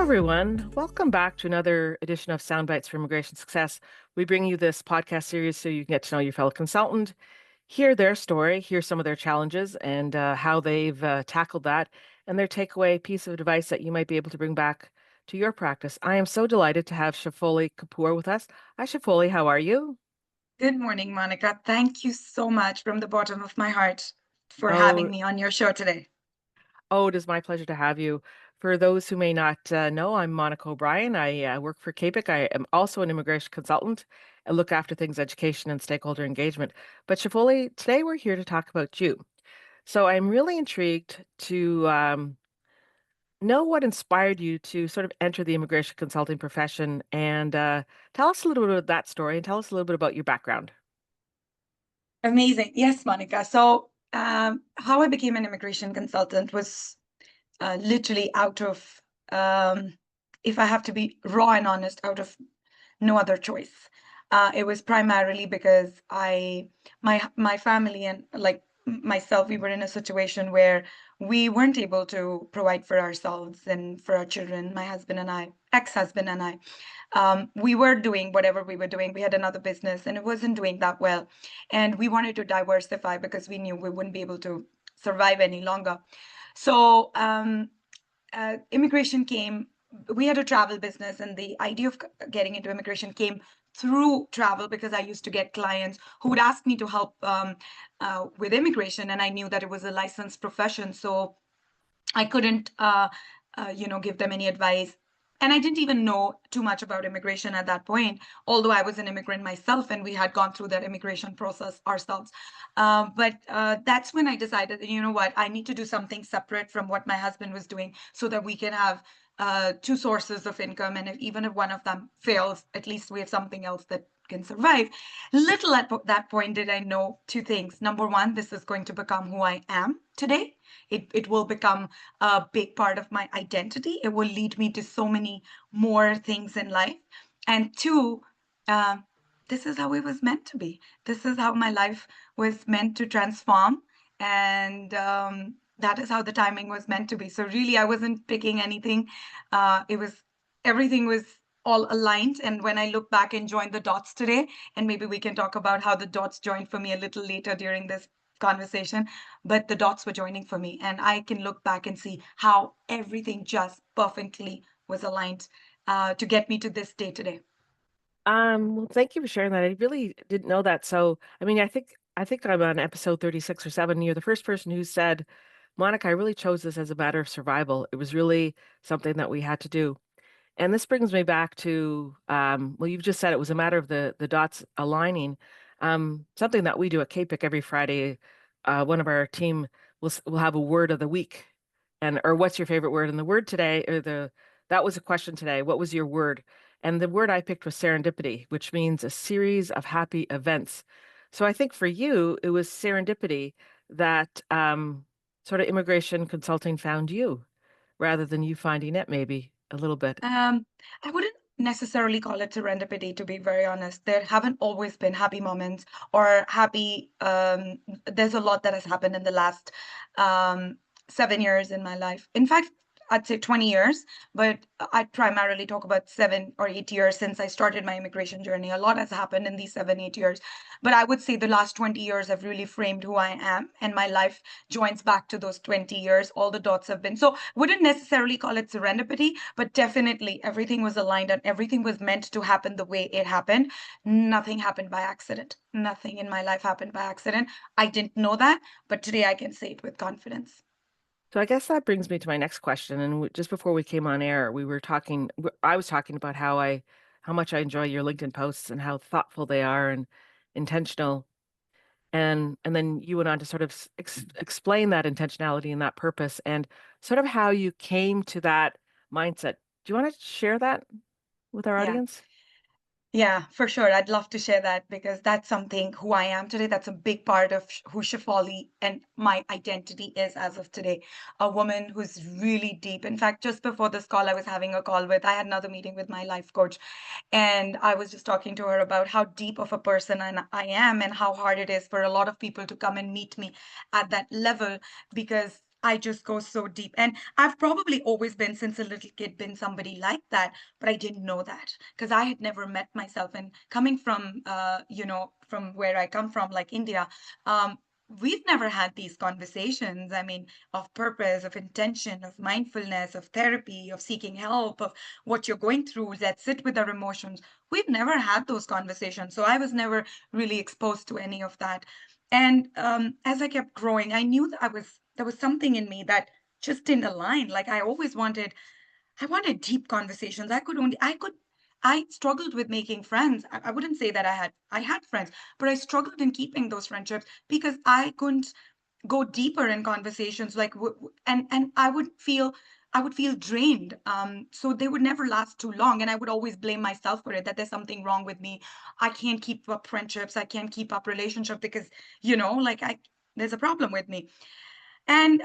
everyone. Welcome back to another edition of Soundbites for Immigration Success. We bring you this podcast series so you can get to know your fellow consultant, hear their story, hear some of their challenges and how they've tackled that, and their takeaway piece of advice that you might be able to bring back to your practice. I am so delighted to have Shafoli Kapur with us. Hi, Shafoli. How are you? Good morning, Monica. Thank you so much from the bottom of my heart for Oh, having me on your show today. Oh, it is my pleasure to have you. For those who may not know, I'm Monica O'Brien. I work for CAPIC. I am also an immigration consultant and look after things education and stakeholder engagement. But Shafoli, today we're here to talk about you. So I'm really intrigued to know what inspired you to sort of enter the immigration consulting profession and tell us a little bit about that story and tell us a little bit about your background. Amazing. Yes, Monica. So, how I became an immigration consultant was literally out of, if I have to be raw and honest, out of no other choice. It was primarily because my family and myself, we were in a situation where we weren't able to provide for ourselves and for our children. My husband and I, ex-husband and I, we were doing whatever we were doing. We had another business, and it wasn't doing that well, and we wanted to diversify because we knew we wouldn't be able to survive any longer. So immigration came. We had a travel business, and the idea of getting into immigration came through travel because I used to get clients who would ask me to help with immigration, and I knew that it was a licensed profession, so I couldn't, give them any advice. And I didn't even know too much about immigration at that point, although I was an immigrant myself and we had gone through that immigration process ourselves. But that's when I decided that, you know what, I need to do something separate from what my husband was doing so that we can have two sources of income. And even if one of them fails, at least we have something else that can survive. Little at that point did I know two things. Number one, this is going to become who I am today. It will become a big part of my identity. It will lead me to so many more things in life. And two, uh, this is how it was meant to be. This is how my life was meant to transform. And that is how the timing was meant to be. So really, I wasn't picking anything. It was everything was all aligned. And when I look back and join the dots today, and maybe we can talk about how the dots joined for me a little later during this conversation, but the dots were joining for me. And I can look back and see how everything just perfectly was aligned to get me to this day today. Well, thank you for sharing that. I really didn't know that. So, I mean, I think I'm on episode 36 or 7. You're the first person who said, Monica, I really chose this as a matter of survival. It was really something that we had to do. And this brings me back to, well, you've just said it was a matter of the dots aligning. Something that we do at KPIC every Friday. One of our team will have a word of the week, and or what's your favorite word? And the word today, or the that was a question today. What was your word? And the word I picked was serendipity, which means a series of happy events. So I think for you, it was serendipity that sort of immigration consulting found you rather than you finding it, maybe a little bit. I wouldn't necessarily call it serendipity, to be very honest. There haven't always been happy moments or happy, there's a lot that has happened in the last 7 years in my life. In fact, I'd say 20 years, but I primarily talk about 7 or 8 years since I started my immigration journey. A lot has happened in these 7, 8 years. But I would say the last 20 years have really framed who I am, and my life joins back to those 20 years. All the dots have been. So wouldn't necessarily call it serendipity, but definitely everything was aligned and everything was meant to happen the way it happened. Nothing happened by accident. Nothing in my life happened by accident. I didn't know that, but today I can say it with confidence. So I guess that brings me to my next question. And just before we came on air, we were talking, I was talking about how much I enjoy your LinkedIn posts and how thoughtful they are and intentional. And then you went on to sort of explain that intentionality and that purpose and sort of how you came to that mindset. Do you want to share that with our Yeah. audience? Yeah, for sure. I'd love to share that because that's something who I am today. That's a big part of who Shafali and my identity is as of today. A woman who's really deep. In fact, just before this call, I was having a call with, I had another meeting with my life coach, and I was just talking to her about how deep of a person I am and how hard it is for a lot of people to come and meet me at that level because I just go so deep. And I've probably always been, since a little kid, been somebody like that, but I didn't know that because I had never met myself. And coming from, from where I come from, like India, we've never had these conversations. I mean, of purpose, of intention, of mindfulness, of therapy, of seeking help, of what you're going through, that sit with our emotions. We've never had those conversations. So I was never really exposed to any of that. And as I kept growing, I knew that there was something in me that just didn't align. Like I wanted deep conversations. I struggled with making friends. I wouldn't say that I had friends, but I struggled in keeping those friendships because I couldn't go deeper in conversations. Like, and I would feel drained. So they would never last too long, and I would always blame myself for it. That there's something wrong with me. I can't keep up friendships. I can't keep up relationships because like there's a problem with me. And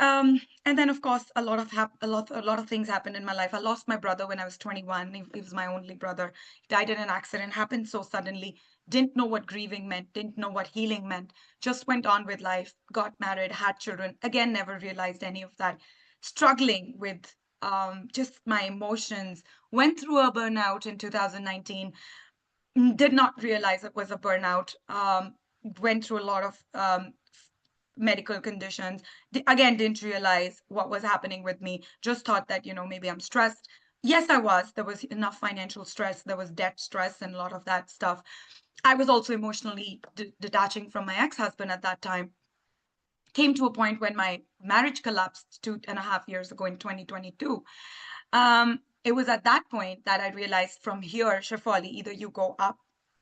then of course a lot of things happened in my life. I lost my brother when I was 21. He was my only brother. He died in an accident, happened so suddenly. Didn't know what grieving meant, didn't know what healing meant. Just went on with life, got married, had children. Again, never realized any of that. Struggling with just my emotions. Went through a burnout in 2019. Did not realize it was a burnout. Went through a lot of medical conditions. Again, didn't realize what was happening with me. Just thought that, maybe I'm stressed. Yes, I was. There was enough financial stress. There was debt stress and a lot of that stuff. I was also emotionally detaching from my ex-husband at that time. Came to a point when my marriage collapsed 2.5 years ago in 2022. It was at that point that I realized from here, Shafali, either you go up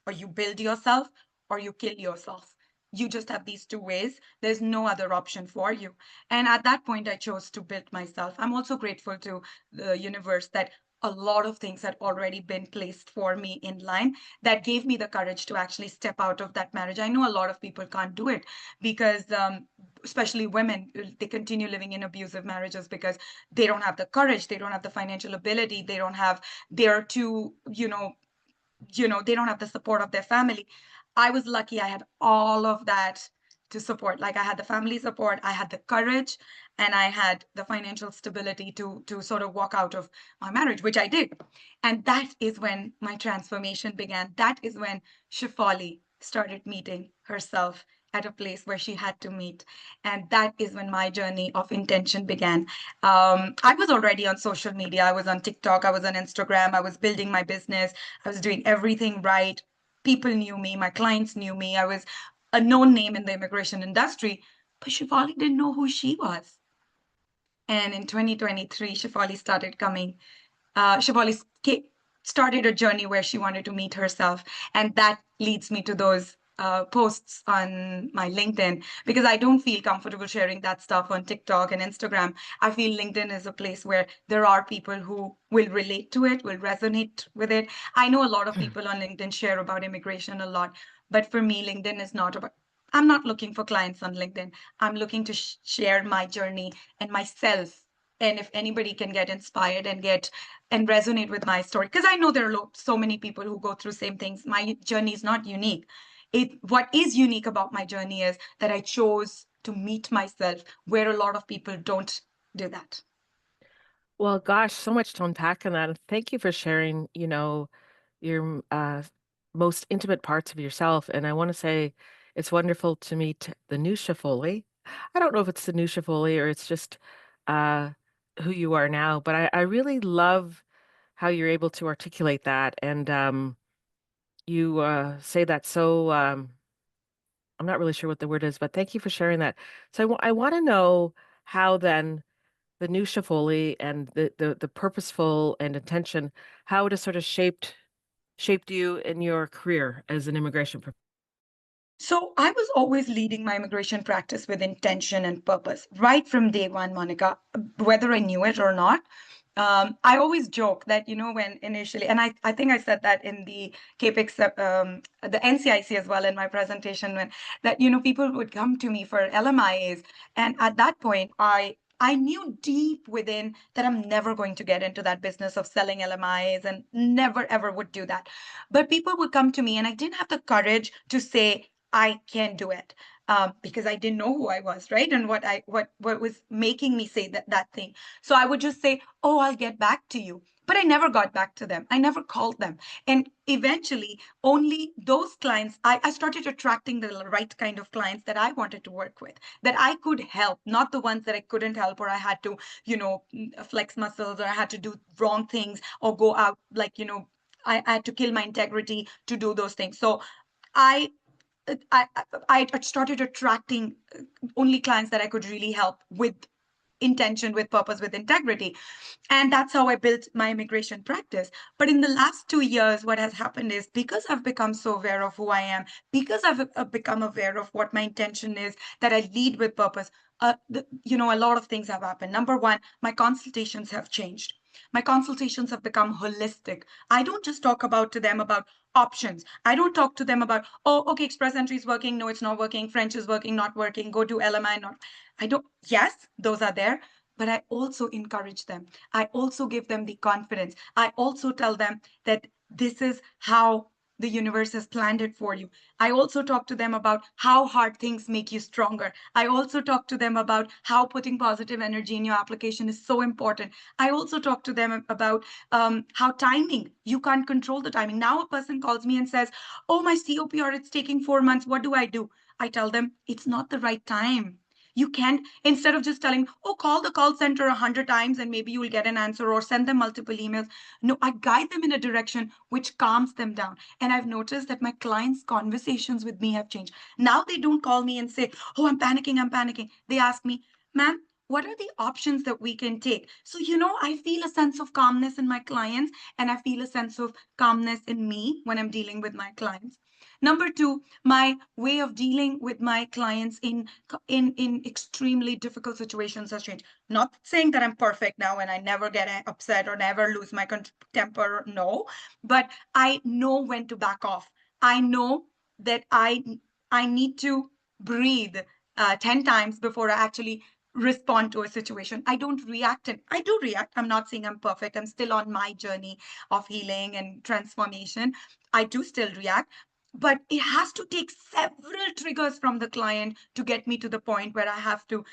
or you build yourself or you kill yourself. You just have these two ways. There's no other option for you. And at that point, I chose to build myself. I'm also grateful to the universe that a lot of things had already been placed for me in line that gave me the courage to actually step out of that marriage. I know a lot of people can't do it because especially women, they continue living in abusive marriages because they don't have the courage, they don't have the financial ability, they're too, they don't have the support of their family. I was lucky I had all of that to support. Like I had the family support, I had the courage, and I had the financial stability to sort of walk out of my marriage, which I did. And that is when my transformation began. That is when Shifali started meeting herself at a place where she had to meet. And that is when my journey of intention began. I was already on social media. I was on TikTok, I was on Instagram, I was building my business, I was doing everything right. People knew me, my clients knew me. I was a known name in the immigration industry, but Shivali didn't know who she was. And in 2023, Shivali started coming. Shivali started a journey where she wanted to meet herself. And that leads me to those posts on my LinkedIn because I don't feel comfortable sharing that stuff on TikTok and Instagram. I feel LinkedIn is a place where there are people who will relate to it, will resonate with it. I know a lot of people on LinkedIn share about immigration a lot, but for me, LinkedIn is not about. I'm not looking for clients on LinkedIn. I'm looking to share my journey and myself. And if anybody can get inspired and resonate with my story, because I know there are so many people who go through same things. My journey is not unique. What is unique about my journey is that I chose to meet myself where a lot of people don't do that. Well, gosh, so much to unpack in that. And thank you for sharing, your most intimate parts of yourself. And I want to say it's wonderful to meet the new Shafoli. I don't know if it's the new Shafoli or it's just uh, who you are now, but I really love how you're able to articulate that. And you say that so, I'm not really sure what the word is, but thank you for sharing that. So I want to know how then the new Shafoli and the purposeful and intention, how it has sort of shaped you in your career as an immigration professional. So I was always leading my immigration practice with intention and purpose right from day one, Monica, whether I knew it or not. I always joke that, when initially, and I think I said that in the CAPEX, the NCIC as well in my presentation, when that, people would come to me for LMIAs. And at that point, I knew deep within that I'm never going to get into that business of selling LMIs and never ever would do that. But people would come to me and I didn't have the courage to say, I can do it. because I didn't know who I was, right? And what was making me say that thing. So I would just say, oh, I'll get back to you. But I never got back to them. I never called them. And eventually, only those clients, I started attracting the right kind of clients that I wanted to work with, that I could help, not the ones that I couldn't help, or I had to, flex muscles, or I had to do wrong things, or go out, I had to kill my integrity to do those things. So I I I started attracting only clients that I could really help with intention, with purpose, with integrity. And that's how I built my immigration practice. But in the last 2 years, what has happened is, because I've become so aware of who I am, because I've become aware of what my intention is, that I lead with purpose, a lot of things have happened. Number one, my consultations have changed. My consultations have become holistic. I don't just talk about to them about options. I don't talk to them about, oh, okay, express entry is working. No, it's not working. French is working, not working. Go to LMI, not. I don't, yes, those are there, but I also encourage them. I also give them the confidence. I also tell them that this is how the universe has planned it for you. I also talk to them about how hard things make you stronger. I also talk to them about how putting positive energy in your application is so important. I also talk to them about how timing, you can't control the timing. Now a person calls me and says, oh, my COPR, it's taking 4 months. What do I do? I tell them it's not the right time. You can't, instead of just telling, oh, call the call center 100 times and maybe you will get an answer, or send them multiple emails. No, I guide them in a direction which calms them down. And I've noticed that my clients' conversations with me have changed. Now they don't call me and say, oh, I'm panicking, I'm panicking. They ask me, ma'am, what are the options that we can take? So, I feel a sense of calmness in my clients, and I feel a sense of calmness in me when I'm dealing with my clients. Number two, my way of dealing with my clients in extremely difficult situations has changed. Not saying that I'm perfect now and I never get upset or never lose my temper. No, but I know when to back off. I know that I need to breathe 10 times before I actually respond to a situation. I don't react, and I do react. I'm not saying I'm perfect. I'm still on my journey of healing and transformation. I do still react, but it has to take several triggers from the client to get me to the point where I have to,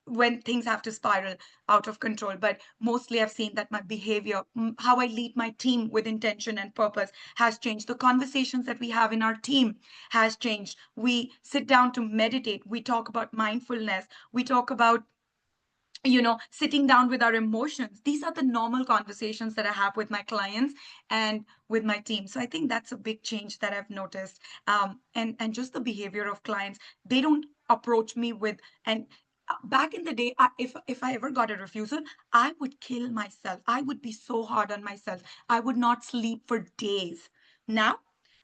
when things have to spiral out of control. But mostly I've seen that my behavior, how I lead my team with intention and purpose, has changed. The conversations that we have in our team has changed. We sit down to meditate. We talk about mindfulness. We talk about, sitting down with our emotions. These are the normal conversations that I have with my clients and with my team. So I think that's a big change that I've noticed. And just the behavior of clients, they don't approach me with, and back in the day, if I ever got a refusal, I would kill myself. I would be so hard on myself. I would not sleep for days. Now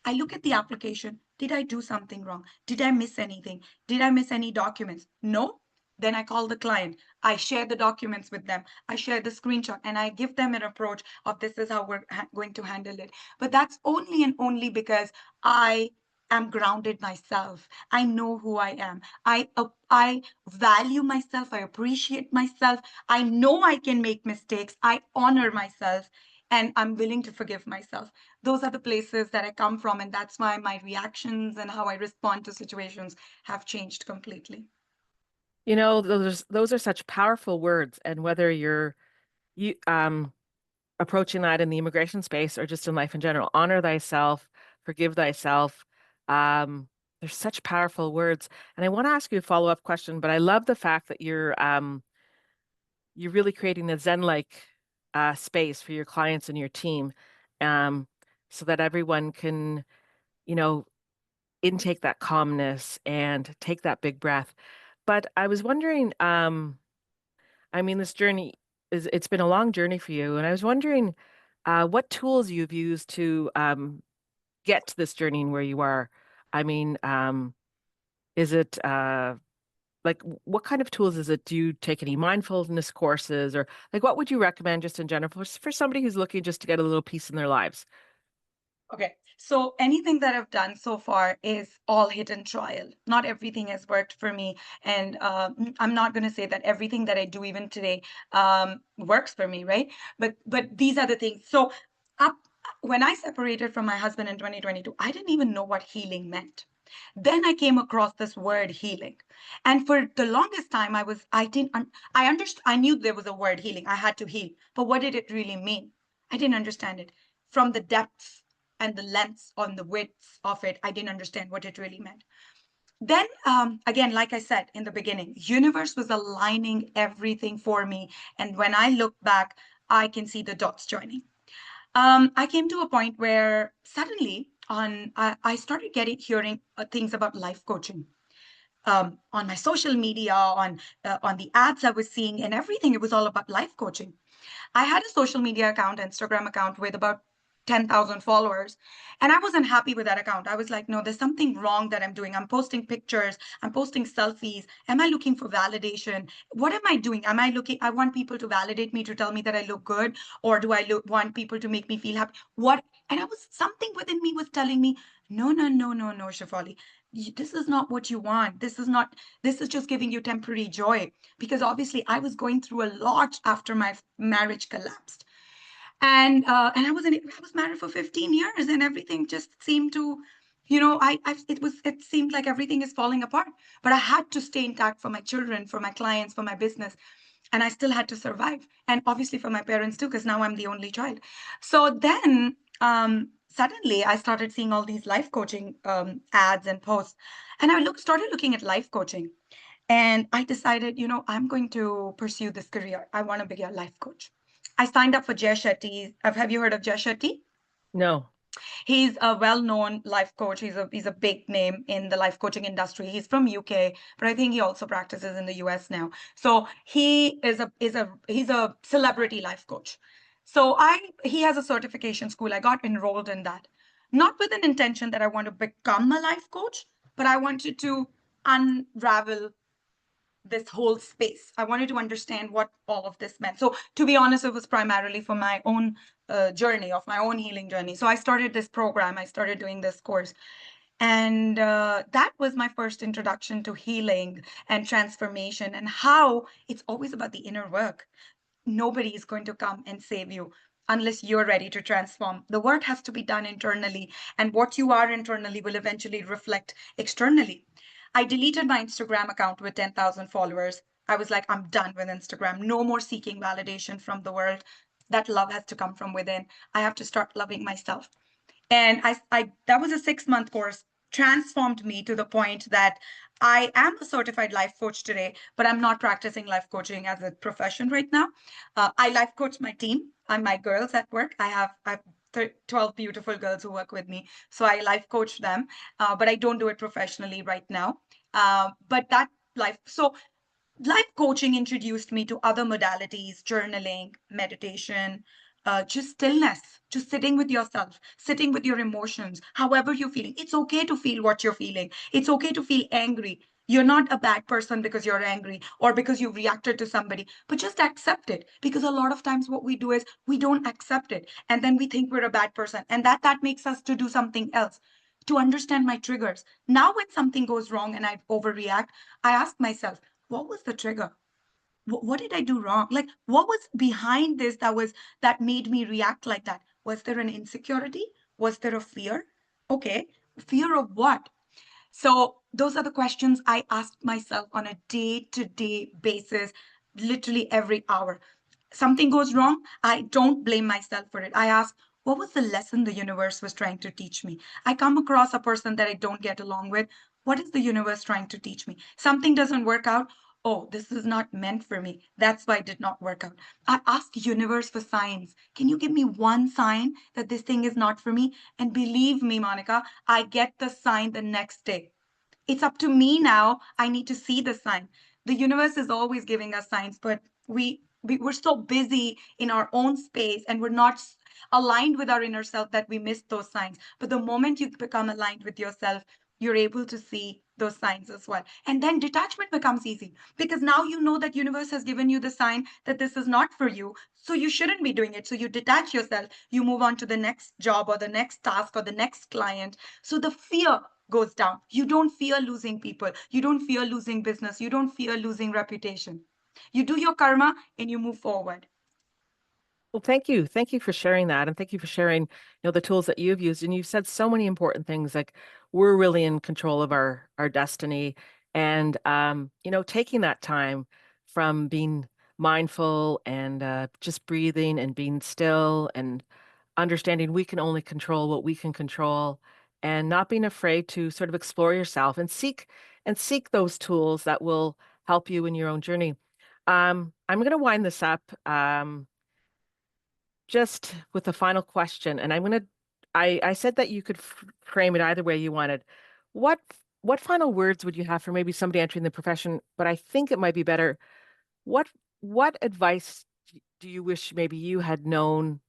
I look at the application. Did I do something wrong? Did I miss anything? Did I miss any documents? No. Then I call the client. I share the documents with them. I share the screenshot, and I give them an approach of, this is how we're going to handle it. But that's only and only because I am grounded myself. I know who I am. I value myself. I appreciate myself. I know I can make mistakes. I honor myself, and I'm willing to forgive myself. Those are the places that I come from, and that's why my reactions and how I respond to situations have changed completely. Those are such powerful words, and whether you approaching that in the immigration space or just in life in general, honor thyself, forgive thyself. There's such powerful words. And I want to ask you a follow-up question, but I love the fact that you're really creating a Zen-like space for your clients and your team, um, so that everyone can, you know, intake that calmness and take that big breath. But I was wondering, I mean, this journey it's been a long journey for you, and I was wondering what tools you've used to get to this journey and where you are. I mean, is it like what kind of tools is it? Do you take any mindfulness courses, or like what would you recommend just in general for somebody who's looking just to get a little peace in their lives? Okay, so anything that I've done so far is all hit and trial. Not everything has worked for me, and I'm not going to say that everything that I do even today works for me, right? But these are the things. Up when I separated from my husband in 2022, I didn't even know what healing meant. Then I came across this word healing. And for the longest time, I knew there was a word healing. I had to heal. But what did it really mean? I didn't understand it. From the depths and the lengths on the widths of it, I didn't understand what it really meant. Then again, like I said in the beginning, universe was aligning everything for me. And when I look back, I can see the dots joining. I came to a point where suddenly I started hearing things about life coaching on my social media, on the ads I was seeing, and everything. It was all about life coaching. I had a social media account, Instagram account with about 10,000 followers. And I wasn't happy with that account. I was like, no, there's something wrong that I'm doing. I'm posting pictures, I'm posting selfies. Am I looking for validation? What am I doing? Am I looking? I want people to validate me, to tell me that I look good, or do I want people to make me feel happy? What? And something within me was telling me, no, no, no, no, no, Shafali. This is not what you want. This is just giving you temporary joy. Because obviously I was going through a lot after my marriage collapsed. And I was married for 15 years, and everything just seemed to, it seemed like everything is falling apart. But I had to stay intact for my children, for my clients, for my business, and I still had to survive. And obviously for my parents too, because now I'm the only child. So then suddenly I started seeing all these life coaching ads and posts, and started looking at life coaching. And I decided, I'm going to pursue this career. I want to be a life coach. I signed up for Jay Shetty. Have you heard of Jay Shetty? No. He's a well-known life coach. He's a big name in the life coaching industry. He's from UK, but I think he also practices in the US now. So he's a celebrity life coach. So he has a certification school. I got enrolled in that, not with an intention that I want to become a life coach, but I wanted to unravel this whole space. I wanted to understand what all of this meant. So, to be honest, it was primarily for my own journey, of my own healing journey. So, I started this program, I started doing this course. And that was my first introduction to healing and transformation, and how it's always about the inner work. Nobody is going to come and save you unless you're ready to transform. The work has to be done internally, and what you are internally will eventually reflect externally. I deleted my Instagram account with 10,000 followers. I was like, I'm done with Instagram. No more seeking validation from the world. That love has to come from within. I have to start loving myself. And I that was a 6-month course, transformed me to the point that I am a certified life coach today, but I'm not practicing life coaching as a profession right now. I life coach my team and my girls at work. I have 12 beautiful girls who work with me, so I life coach them, but I don't do it professionally right now. But that life coaching introduced me to other modalities: journaling, meditation, just stillness, just sitting with yourself, sitting with your emotions, however you're feeling. It's okay to feel what you're feeling. It's okay to feel angry. You're not a bad person because you're angry or because you reacted to somebody, but just accept it. Because a lot of times what we do is we don't accept it, and then we think we're a bad person, and that makes us to do something else. To understand my triggers. Now, when something goes wrong and I overreact, I ask myself, what was the trigger? What did I do wrong? Like, what was behind this that made me react like that? Was there an insecurity? Was there a fear? Okay, fear of what? So those are the questions I ask myself on a day-to-day basis, literally every hour. Something goes wrong, I don't blame myself for it. I ask, what was the lesson the universe was trying to teach me? I come across a person that I don't get along with. What is the universe trying to teach me? Something doesn't work out. Oh, this is not meant for me. That's why it did not work out. I ask universe for signs. Can you give me one sign that this thing is not for me? And believe me, Monica, I get the sign the next day. It's up to me now. I need to see the sign. The universe is always giving us signs, but we're so busy in our own space, and we're not aligned with our inner self, that we miss those signs. But the moment you become aligned with yourself, you're able to see those signs as well. And then detachment becomes easy, because now you know that universe has given you the sign that this is not for you, so you shouldn't be doing it. So you detach yourself, you move on to the next job or the next task or the next client. So the fear goes down. You don't fear losing people. You don't fear losing business. You don't fear losing reputation. You do your karma and you move forward. Well, thank you. Thank you for sharing that. And thank you for sharing, the tools that you've used. And you've said so many important things like we're really in control of our destiny. And taking that time from being mindful and just breathing and being still and understanding we can only control what we can control and not being afraid to sort of explore yourself and seek those tools that will help you in your own journey. I'm going to wind this up. Just with a final question, and I said that you could frame it either way you wanted. What what final words would you have for maybe somebody entering the profession? But I think it might be better. What what advice do you wish maybe you had known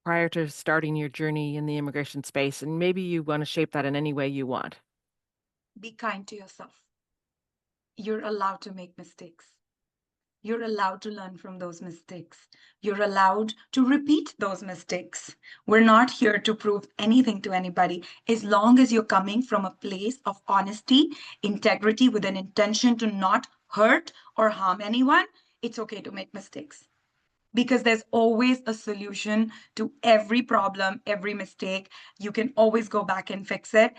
prior to starting your journey in the immigration space? And maybe you want to shape that in any way you want. Be kind to yourself. You're allowed to make mistakes. You're allowed to learn from those mistakes. You're allowed to repeat those mistakes. We're not here to prove anything to anybody. As long as you're coming from a place of honesty, integrity, with an intention to not hurt or harm anyone, it's okay to make mistakes, because there's always a solution to every problem, every mistake. You can always go back and fix it.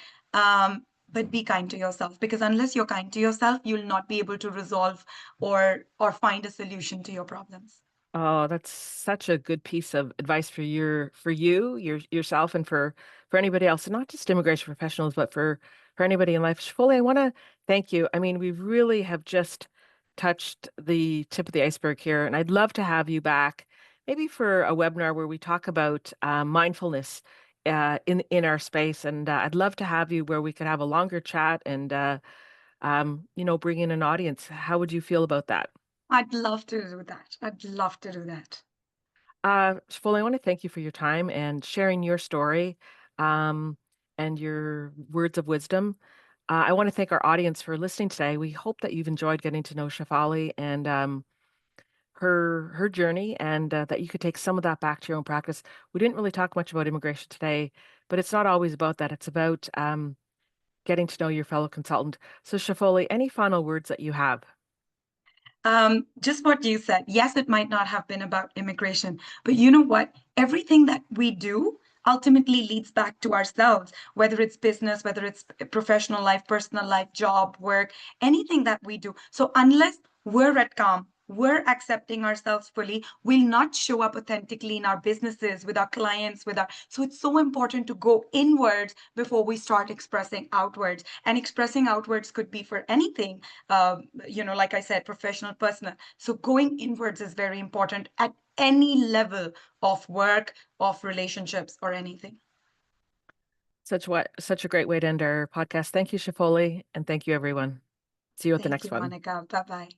But be kind to yourself, because unless you're kind to yourself, you'll not be able to resolve or find a solution to your problems. Oh, that's such a good piece of advice for you, yourself, and for anybody else, and not just immigration professionals, but for anybody in life. Shafoli, I want to thank you. I mean, we really have just touched the tip of the iceberg here, and I'd love to have you back, maybe for a webinar where we talk about mindfulness in our space, and I'd love to have you where we could have a longer chat and bring in an audience. How would you feel about that? I'd love to do that. I'd love to do that. Shafoli, I want to thank you for your time and sharing your story um, and your words of wisdom. I want to thank our audience for listening today. We hope that you've enjoyed getting to know Shafali and her journey, and that you could take some of that back to your own practice. We didn't really talk much about immigration today, but it's not always about that. It's about getting to know your fellow consultant. So, Shafoli, any final words that you have? Just what you said. Yes, it might not have been about immigration, but you know what? Everything that we do ultimately leads back to ourselves, whether it's business, whether it's professional life, personal life, job, work, anything that we do. So unless we're at calm, we're accepting ourselves fully, we'll not show up authentically in our businesses, with our clients, with our. So it's so important to go inwards before we start expressing outwards. And expressing outwards could be for anything, like I said, professional, personal. So going inwards is very important at any level of work, of relationships, or anything. Such a great way to end our podcast. Thank you, Shafoli, and thank you, everyone. See you at the Thank next you, one. Monica. Bye bye.